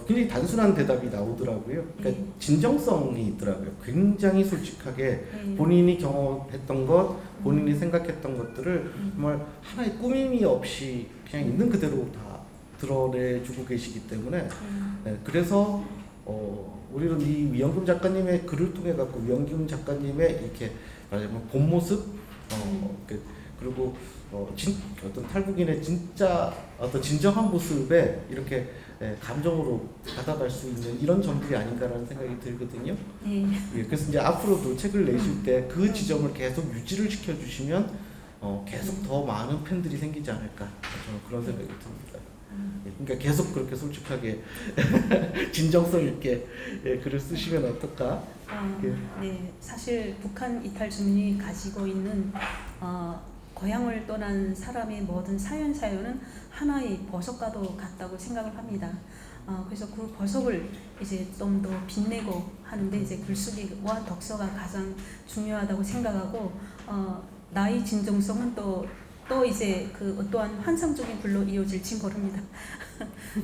굉장히 단순한 대답이 나오더라고요. 그러니까 진정성이 있더라고요. 굉장히 솔직하게 본인이 경험했던 것, 본인이 생각했던 것들을 정말 하나의 꾸밈이 없이 그냥 있는 그대로 다 드러내주고 계시기 때문에 그래서 우리는 이 위연금 작가님의 글을 통해 갖고 위연금 작가님의 이렇게 말하자면 본 모습, 그리고 어떤 탈북인의 진짜 어떤 진정한 모습에 이렇게 감정으로 다가갈 수 있는 이런 점들이 아닌가라는 생각이 들거든요. 예. 예, 그래서 이제 앞으로도 책을 내실 때 그 지점을 계속 유지를 시켜주시면 계속 더 많은 팬들이 생기지 않을까 저는 그런 생각이 듭니다. 예, 그러니까 계속 그렇게 솔직하게 진정성 있게 글을 쓰시면 어떨까? 예. 네, 사실 북한 이탈 주민이 가지고 있는 고향을 떠난 사람의 모든 사연은 하나의 보석과도 같다고 생각을 합니다. 그래서 그 보석을 이제 좀 더 빛내고 하는데 이제 글쓰기와 독서가 가장 중요하다고 생각하고 나의 진정성은 또 이제 그 어떠한 환상적인 글로 이어질지 모릅니다.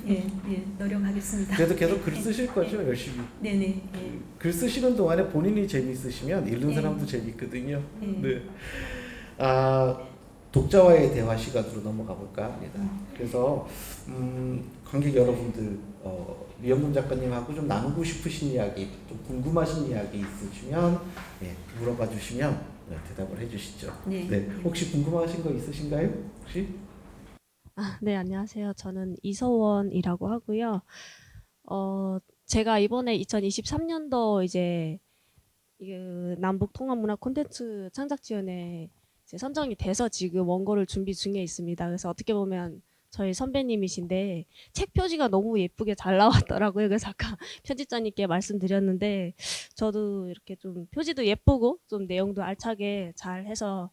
예, 노력하겠습니다. 그래도 계속 글 쓰실 거죠, 열심히. 네네. 예. 글 쓰시는 동안에 본인이 재미있으시면 읽는 네. 사람도 재미있거든요. 네. 네. 독자와의 대화 시간으로 넘어가 볼까 합니다. 그래서 관객 여러분들 이영금 작가님하고 좀 나누고 싶으신 이야기, 좀 궁금하신 이야기 있으시면 물어봐 주시면 대답을 해주시죠. 네. 네. 혹시 궁금하신 거 있으신가요? 혹시? 네, 안녕하세요. 저는 이서원이라고 하고요. 제가 이번에 2023년도 이제 남북 통합 문화 콘텐츠 창작 지원에 이제 선정이 돼서 지금 원고를 준비 중에 있습니다. 그래서 어떻게 보면 저희 선배님이신데 책 표지가 너무 예쁘게 잘 나왔더라고요. 그래서 아까 편집자님께 말씀드렸는데 저도 이렇게 좀 표지도 예쁘고 좀 내용도 알차게 잘 해서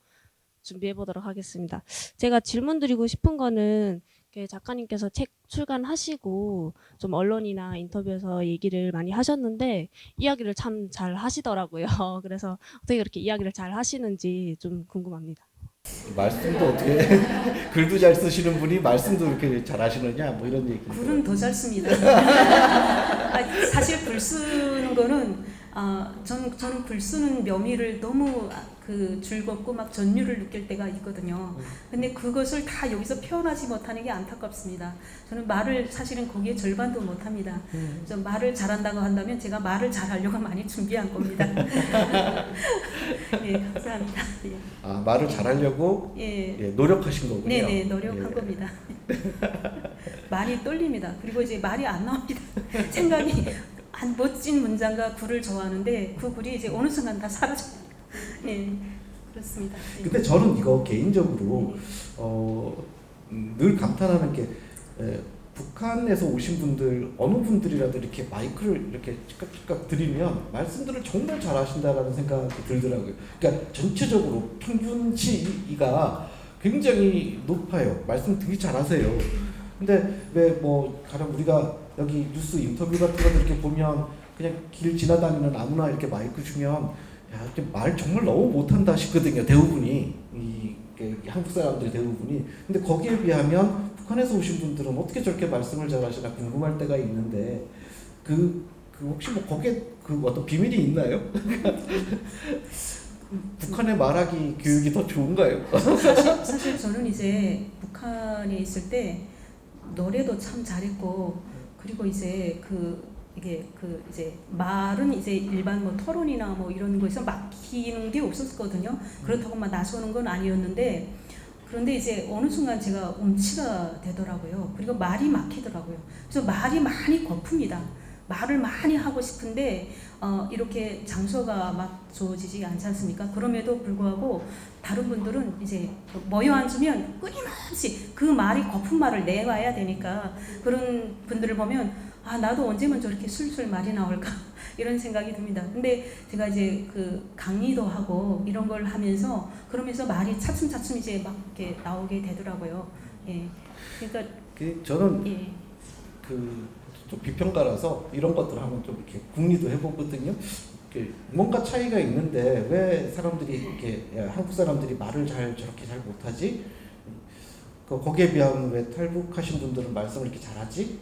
준비해 보도록 하겠습니다. 제가 질문 드리고 싶은 거는 작가님께서 책 출간하시고 좀 언론이나 인터뷰에서 얘기를 많이 하셨는데 이야기를 참 잘 하시더라고요. 그래서 어떻게 그렇게 이야기를 잘 하시는지 좀 궁금합니다. 말씀도 어떻게 글도 잘 쓰시는 분이 말씀도 이렇게 잘 하시느냐 뭐 이런 얘기. 글은 더 잘 씁니다. 사실 글 쓰는 거는 저는 글 쓰는 묘미를 너무 즐겁고 막 전율을 느낄 때가 있거든요. 근데 그것을 다 여기서 표현하지 못하는 게 안타깝습니다. 저는 말을 사실은 거기에 절반도 못합니다. 저 말을 잘한다고 한다면 제가 말을 잘하려고 많이 준비한 겁니다. 네, 감사합니다. 예. 말을 잘하려고 노력하신 거군요. 네네, 노력한 겁니다. 많이 떨립니다. 그리고 이제 말이 안 나옵니다. 생각이 한 멋진 문장과 글을 좋아하는데 그 글이 이제 어느 순간 다 사라져요. 네, 그렇습니다. 네. 근데 저는 이거 개인적으로 늘 감탄하는 게 북한에서 오신 분들 어느 분들이라도 이렇게 마이크를 이렇게 찌깍찌깍 드리면 말씀들을 정말 잘하신다라는 생각이 들더라고요. 그러니까 전체적으로 평균치가 굉장히 높아요. 말씀 되게 잘하세요. 근데 왜 가령 우리가 여기 뉴스 인터뷰 같은 거 이렇게 보면 그냥 길 지나다니는 아무나 이렇게 마이크 주면 이렇게 말 정말 너무 못한다 싶거든요. 대부분이 한국 사람들 대부분이. 근데 거기에 비하면 북한에서 오신 분들은 어떻게 저렇게 말씀을 잘하시나 궁금할 때가 있는데 혹시 거기에 어떤 비밀이 있나요? 북한의 말하기 교육이 더 좋은가요? 사실 저는 이제 북한에 있을 때 노래도 참 잘했고 그리고 이제 이제 말은 이제 일반 토론이나 이런 거에서 막히는 게 없었거든요. 그렇다고 막 나서는 건 아니었는데 그런데 이제 어느 순간 제가 음치가 되더라고요. 그리고 말이 막히더라고요. 그래서 말이 많이 고픕니다. 말을 많이 하고 싶은데 이렇게 장소가 막 주어지지 않지 않습니까? 그럼에도 불구하고 다른 분들은 이제 모여 앉으면 끊임없이 그 말이 고픈 말을 내와야 되니까 그런 분들을 보면 나도 언제면 저렇게 술술 말이 나올까 이런 생각이 듭니다. 근데 제가 이제 강의도 하고 이런 걸 하면서 그러면서 말이 차츰차츰 이제 막 이렇게 나오게 되더라고요. 예. 그러니까 저는 좀 비평가라서 이런 것들을 한번 좀 이렇게 궁리도 해보거든요. 뭔가 차이가 있는데 왜 사람들이 이렇게 한국 사람들이 말을 저렇게 잘 못하지? 거기에 비하면 왜 탈북하신 분들은 말씀을 이렇게 잘하지?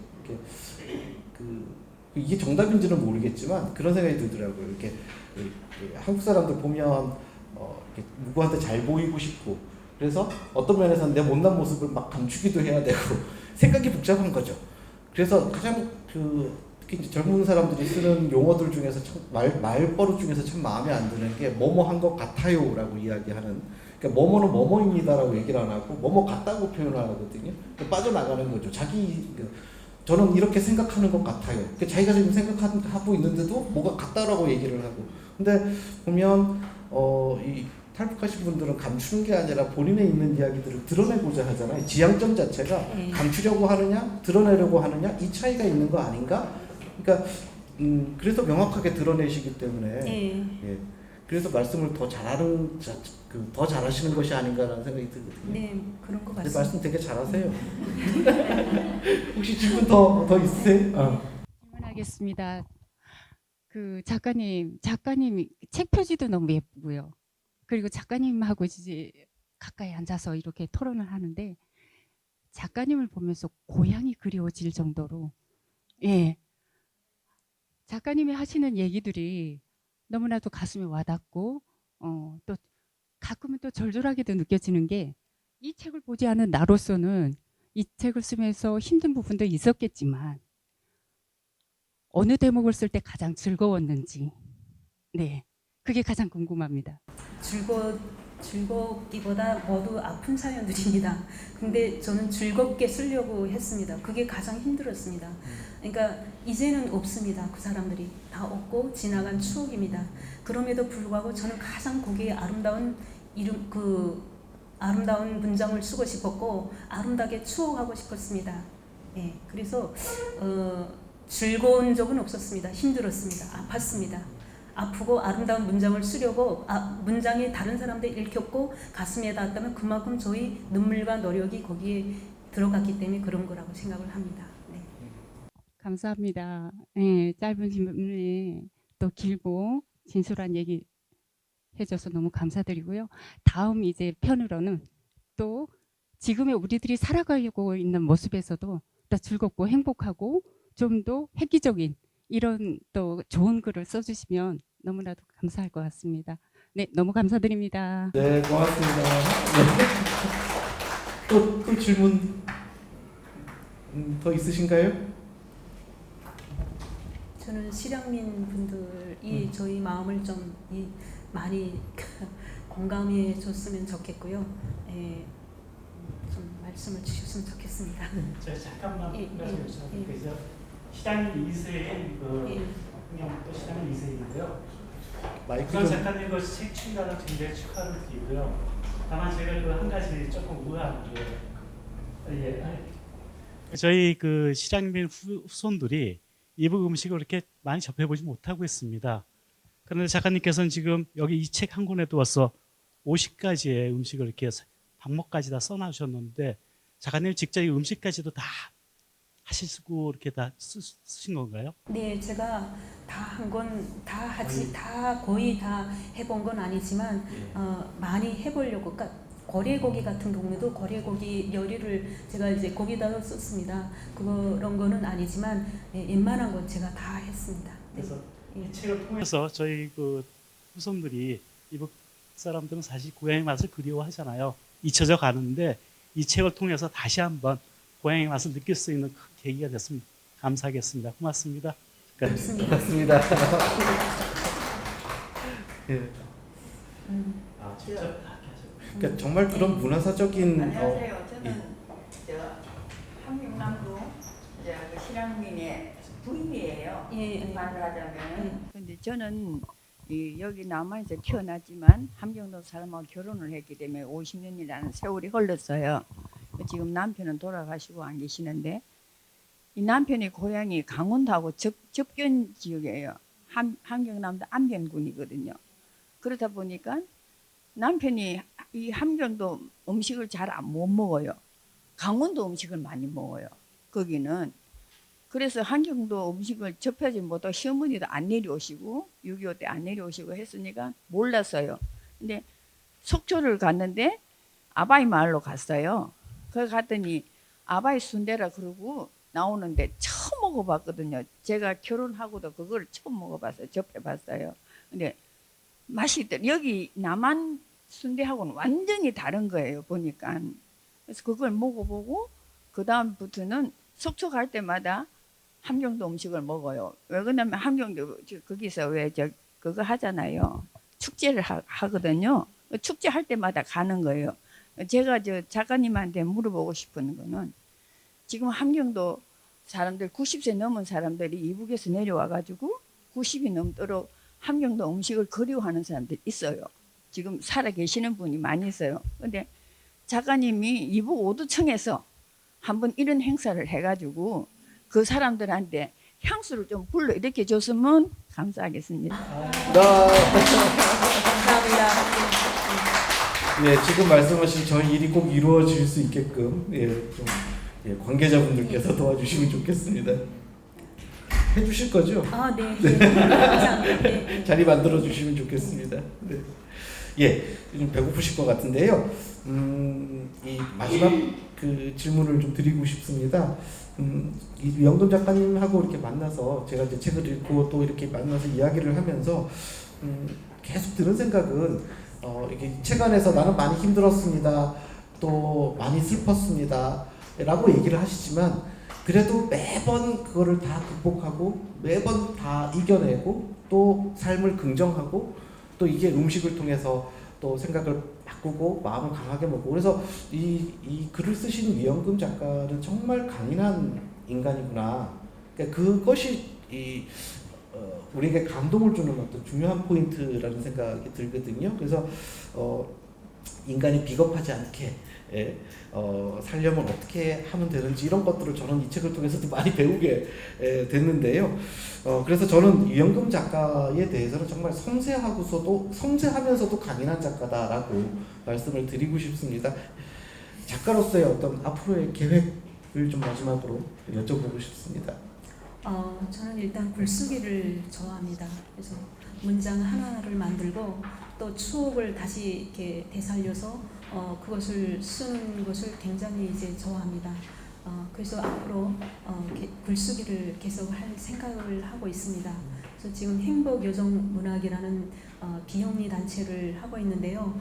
이게 정답인지는 모르겠지만 그런 생각이 들더라고요. 이렇게 한국 사람들 보면 이렇게 누구한테 잘 보이고 싶고 그래서 어떤 면에서는 내 못난 모습을 막 감추기도 해야 되고 생각이 복잡한 거죠. 그래서 가장 특히 이제 젊은 사람들이 쓰는 용어들 중에서 참 말버릇 중에서 참 마음에 안 드는 게 뭐뭐 한 것 같아요라고 이야기하는 그러니까 뭐뭐는 뭐뭐입니다라고 얘기를 안 하고 뭐뭐 같다고 표현을 하거든요. 그러니까 빠져나가는 거죠. 저는 이렇게 생각하는 것 같아요. 그러니까 자기가 지금 생각하고 있는데도 뭐가 같다라고 얘기를 하고. 근데 보면 이 탈북하신 분들은 감추는 게 아니라 본인의 있는 이야기들을 드러내고자 하잖아요. 지향점 자체가 감추려고 하느냐, 드러내려고 하느냐 이 차이가 있는 거 아닌가? 그러니까 그래서 명확하게 드러내시기 때문에 예. 그래서 말씀을 더 더 잘하시는 것이 아닌가라는 생각이 들거든요. 네, 그런 것 근데 같습니다. 말씀 되게 잘하세요. 혹시 질문 더 있으세요? 질문하겠습니다. 그 작가님 책 표지도 너무 예쁘고요. 그리고 작가님하고 이제 가까이 앉아서 이렇게 토론을 하는데 작가님을 보면서 고향이 그리워질 정도로 예. 작가님이 하시는 얘기들이 너무나도 가슴에 와닿고 또 가끔은 또 절절하게도 느껴지는 게 이 책을 보지 않은 나로서는 이 책을 쓰면서 힘든 부분도 있었겠지만 어느 대목을 쓸 때 가장 즐거웠는지 네 그게 가장 궁금합니다. 즐겁기보다 모두 아픈 사연들입니다. 근데 저는 즐겁게 쓰려고 했습니다. 그게 가장 힘들었습니다. 그러니까 이제는 없습니다. 그 사람들이 다 없고 지나간 추억입니다. 그럼에도 불구하고 저는 가장 거기에 아름다운 문장을 쓰고 싶었고 아름답게 추억하고 싶었습니다. 예, 그래서 즐거운 적은 없었습니다. 힘들었습니다. 아팠습니다. 아프고 아름다운 문장을 쓰려고 문장이 다른 사람들 읽혔고 가슴에 닿았다면 그만큼 저희 눈물과 노력이 거기에 들어갔기 때문에 그런 거라고 생각을 합니다. 네. 감사합니다. 네, 짧은 질문에 또 길고 진솔한 얘기 해줘서 너무 감사드리고요. 다음 이제 편으로는 또 지금의 우리들이 살아가고 있는 모습에서도 더 즐겁고 행복하고 좀 더 획기적인 이런 또 좋은 글을 써주시면 너무나도 감사할 것 같습니다. 네, 너무 감사드립니다. 네, 고맙습니다. 네. 또 질문 더 있으신가요? 저는 실향민 분들이 저희 마음을 좀 많이 공감해 줬으면 좋겠고요. 예, 좀 말씀을 주셨으면 좋겠습니다. 저 잠깐만 예, 그죠? 시장님 2세인 그냥 또 시장님 2세인데요. 마이크 우선 좀 작가님 그 책 출간을 굉장히 축하를 드리고요. 다만 제가 그 한 가지 조금 의아한 게 저희 그 실향민 후손들이 이북 음식을 그렇게 많이 접해보지 못하고 있습니다. 그런데 작가님께서는 지금 여기 이 책 한 권에 두어서 50가지의 음식을 이렇게 방목까지 다 써놔주셨는데 작가님 직접 이 음식까지도 다 하시고 이렇게 다 쓰신 건가요? 네, 제가 거의 다 해본 건 아니지만 많이 해보려고. 그러니까 고래고기 같은 경우에도 고래고기 요리를 제가 이제 거기다가 썼습니다. 그런 거는 아니지만 웬만한 건 제가 다 했습니다. 네. 그래서 이 책을 통해서 저희 그 후손들이 이북 사람들은 사실 고향의 맛을 그리워하잖아요. 잊혀져 가는데 이 책을 통해서 다시 한번 고향의 맛을 느낄 수 있는 큰 계기가 됐으면 감사하겠습니다. 고맙습니다. 고맙습니다. 예. 직접 그러니까 정말 그런 문화사적인 안녕하세요. 저는 함경남도 그 실향민의 부인이에요. 말을 하자면. 근데 저는 여기 남한에서 태어났지만 함경도 사람하고 결혼을 했기 때문에 50년이라는 세월이 흘렀어요. 지금 남편은 돌아가시고 안 계시는데 이 남편의 고향이 강원도하고 접견 지역이에요. 함경남도 안변군이거든요. 그러다 보니까 남편이 이 함경도 음식을 잘 못 먹어요. 강원도 음식을 많이 먹어요. 거기는. 그래서 함경도 음식을 접하지 못하고 시어머니도 안 내려오시고 6.25 때 안 내려오시고 했으니까 몰랐어요. 근데 속초를 갔는데 아바이 마을로 갔어요. 거기 갔더니 아바이 순대라 그러고 나오는데 처음 먹어봤거든요. 제가 결혼하고도 그걸 처음 먹어봤어요. 접해봤어요. 근데 맛이 있더라고요. 여기 남한 순대하고는 완전히 다른 거예요. 보니까. 그래서 그걸 먹어보고 그 다음부터는 속초 갈 때마다 함경도 음식을 먹어요. 왜 그러냐면 함경도 거기서 왜 그거 하잖아요. 축제를 하거든요. 축제할 때마다 가는 거예요. 제가 저 작가님한테 물어보고 싶은 거는 지금 함경도 사람들 90세 넘은 사람들이 이북에서 내려와 가지고 90이 넘도록 함경도 음식을 그리워하는 사람들이 있어요. 지금 살아 계시는 분이 많이 있어요. 근데 작가님이 이북 오두청에서 한번 이런 행사를 해가지고 그 사람들한테 향수를 좀 불러 이렇게 줬으면 감사하겠습니다. 감사합니다. 예, 지금 말씀하신 저희 일이 꼭 이루어질 수 있게끔 좀 관계자분들께서 도와주시면 좋겠습니다. 해주실 거죠? 아, 네. 감사합니다. 네. 자리 만들어 주시면 좋겠습니다. 네. 예, 좀 배고프실 것 같은데요. 이 마지막 그 질문을 좀 드리고 싶습니다. 이 유영돈 작가님하고 이렇게 만나서 제가 이제 책을 읽고 또 이렇게 만나서 이야기를 하면서 계속 드는 생각은 이게 책 안에서 나는 많이 힘들었습니다. 또 많이 슬펐습니다. 라고 얘기를 하시지만 그래도 매번 그거를 다 극복하고 매번 다 이겨내고 또 삶을 긍정하고 또 이게 음식을 통해서 또 생각을 바꾸고 마음을 강하게 먹고 그래서 이 글을 쓰신 위영금 작가는 정말 강인한 인간이구나. 그러니까 그것이 우리에게 감동을 주는 어떤 중요한 포인트라는 생각이 들거든요. 그래서 인간이 비겁하지 않게 살려면 어떻게 하면 되는지 이런 것들을 저는 이 책을 통해서도 많이 배우게 됐는데요. 그래서 저는 위영금 작가에 대해서는 정말 섬세하면서도 강인한 작가다라고 말씀을 드리고 싶습니다. 작가로서의 어떤 앞으로의 계획을 좀 마지막으로 여쭤보고 싶습니다. 저는 일단 글쓰기를 좋아합니다. 그래서 문장 하나를 만들고 또 추억을 다시 이렇게 되살려서 그것을 쓰는 것을 굉장히 이제 좋아합니다. 그래서 앞으로 글쓰기를 계속 할 생각을 하고 있습니다. 그래서 지금 행복여성문학이라는 비영리 단체를 하고 있는데요.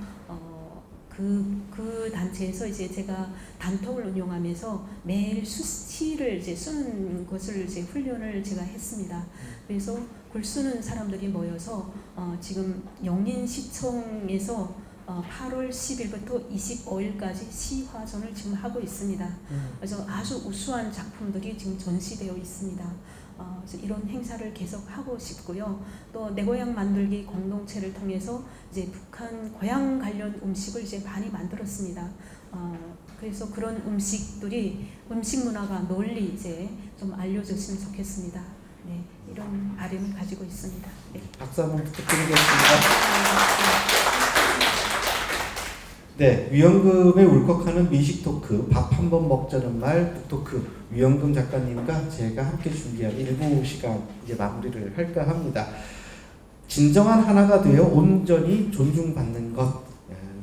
그 단체에서 이제 제가 단톡을 운영하면서 매일 시를 이제 쓰는 것을 이제 훈련을 제가 했습니다. 그래서 글 쓰는 사람들이 모여서 지금 영인시청에서 8월 10일부터 25일까지 시화전을 지금 하고 있습니다. 그래서 아주 우수한 작품들이 지금 전시되어 있습니다. 그래서 이런 행사를 계속 하고 싶고요. 또 내 고향 만들기 공동체를 통해서 이제 북한 고향 관련 음식을 이제 많이 만들었습니다. 그래서 그런 음식들이 음식 문화가 널리 이제 좀 알려졌으면 좋겠습니다. 네, 이런 바람을 가지고 있습니다. 네. 박수 한번 부탁드리겠습니다. 네, 위영금의 울컥하는 미식 토크, 밥 한 번 먹자는 말 북토크, 위영금 작가님과 제가 함께 준비한 일부 시간 이제 마무리를 할까 합니다. 진정한 하나가 되어 온전히 존중받는 것.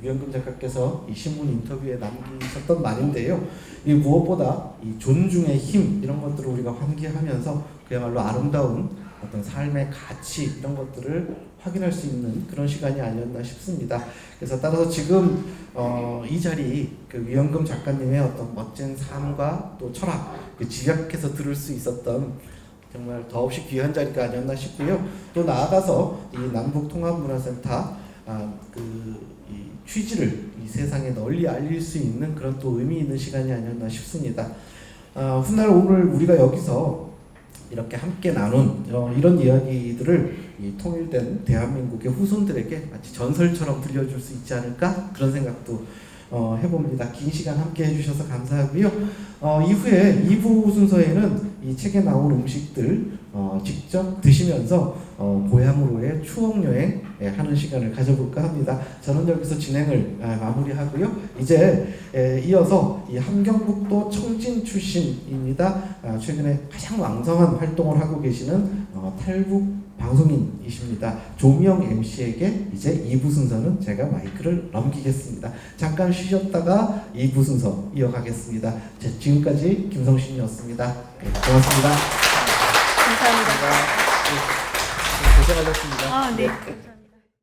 위영금 작가께서 이 신문 인터뷰에 남기셨던 말인데요. 이 무엇보다 이 존중의 힘 이런 것들을 우리가 환기하면서 그야말로 아름다운 어떤 삶의 가치 이런 것들을 확인할 수 있는 그런 시간이 아니었나 싶습니다. 그래서 따라서 지금 이 자리 그 위영금 작가님의 어떤 멋진 삶과 또 철학 그 집약해서 들을 수 있었던 정말 더없이 귀한 자리가 아니었나 싶고요. 또 나아가서 이 남북통합문화센터 이 취지를 이 세상에 널리 알릴 수 있는 그런 또 의미 있는 시간이 아니었나 싶습니다. 훗날 오늘 우리가 여기서 이렇게 함께 나눈 이런 이야기들을 이 통일된 대한민국의 후손들에게 마치 전설처럼 들려줄 수 있지 않을까 그런 생각도 해봅니다. 긴 시간 함께 해주셔서 감사하고요. 이후에 2부 순서에는 이 책에 나온 음식들 직접 드시면서 고향으로의 추억여행 하는 시간을 가져볼까 합니다. 저는 여기서 진행을 마무리하고요. 이제 이어서 이 함경북도 청진 출신입니다. 최근에 가장 왕성한 활동을 하고 계시는 탈북 방송인이십니다. 조미영 MC에게 이제 2부 순서는 제가 마이크를 넘기겠습니다. 잠깐 쉬셨다가 2부 순서 이어가겠습니다. 지금까지 김성신이었습니다. 네, 고맙습니다. 감사합니다. 고생하셨습니다. 네.